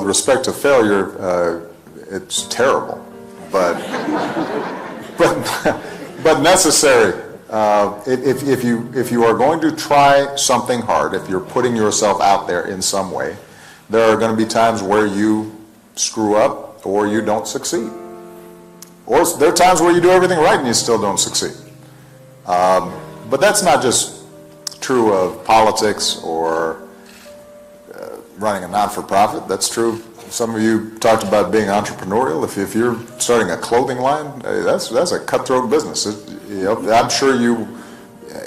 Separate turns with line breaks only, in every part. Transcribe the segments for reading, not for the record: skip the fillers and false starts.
with respect to failure, it's terrible, but necessary. If you are going to try something hard, if you're putting yourself out there in some way, there are going to be times where you screw up or you don't succeed. Or there are times where you do everything right and you still don't succeed. But that's not just true of politics or running a non-for-profit. That's true. Some of you talked about being entrepreneurial. If you're starting a clothing line, that's a cutthroat business. I'm sure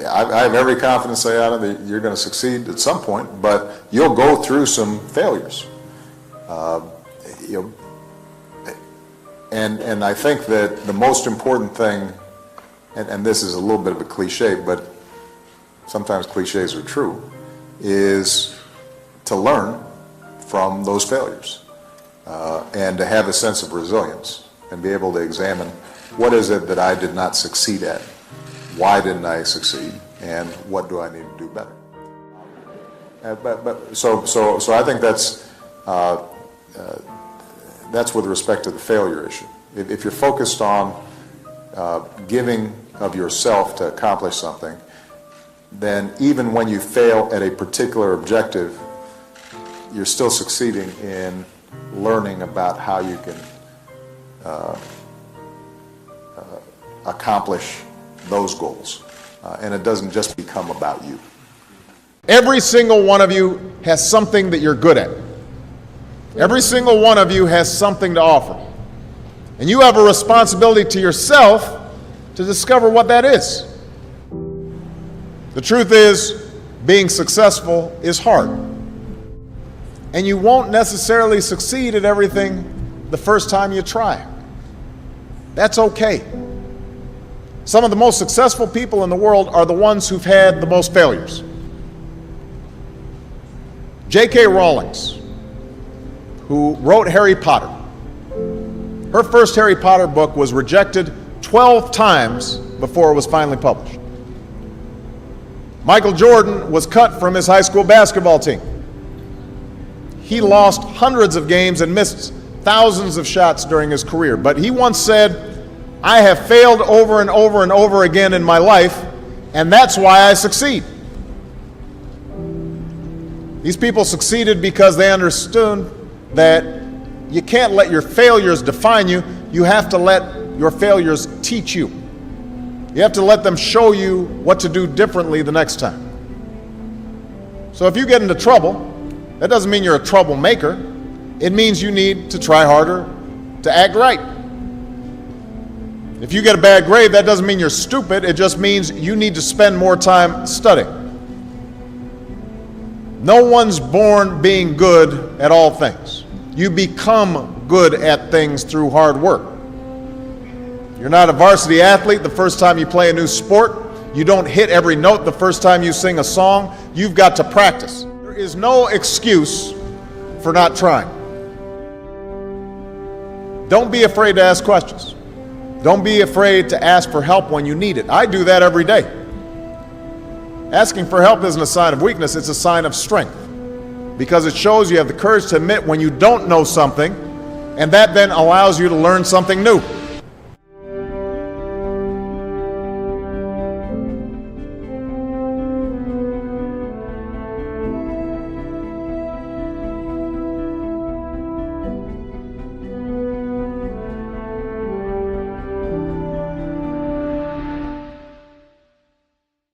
I have every confidence that you're going to succeed at some point, but you'll go through some failures. And I think that the most important thing, and this is a little bit of a cliche, but sometimes cliches are true, is to learn from those failures and to have a sense of resilience and be able to examine what is it that I did not succeed at, why didn't I succeed, and what do I need to do better. So I think that's with respect to the failure issue. If you're focused on giving of yourself to accomplish something, then even when you fail at a particular objective, you're still succeeding in learning about how you can accomplish those goals. And it doesn't just become about you.
Every single one of you has something that you're good at. Every single one of you has something to offer. And you have a responsibility to yourself to discover what that is. The truth is, being successful is hard. And you won't necessarily succeed at everything the first time you try. That's okay. Some of the most successful people in the world are the ones who've had the most failures. J.K. Rowling, who wrote Harry Potter. Her first Harry Potter book was rejected 12 times before it was finally published. Michael Jordan was cut from his high school basketball team. He lost hundreds of games and missed thousands of shots during his career. But he once said, "I have failed over and over and over again in my life, and that's why I succeed." These people succeeded because they understood that you can't let your failures define you. You have to let your failures teach you. You have to let them show you what to do differently the next time. So if you get into trouble, that doesn't mean you're a troublemaker. It means you need to try harder to act right. If you get a bad grade, that doesn't mean you're stupid. It just means you need to spend more time studying. No one's born being good at all things. You become good at things through hard work. You're not a varsity athlete the first time you play a new sport. You don't hit every note the first time you sing a song. You've got to practice. There is no excuse for not trying. Don't be afraid to ask questions. Don't be afraid to ask for help when you need it. I do that every day. Asking for help isn't a sign of weakness, it's a sign of strength. Because it shows you have the courage to admit when you don't know something, and that then allows you to learn something new.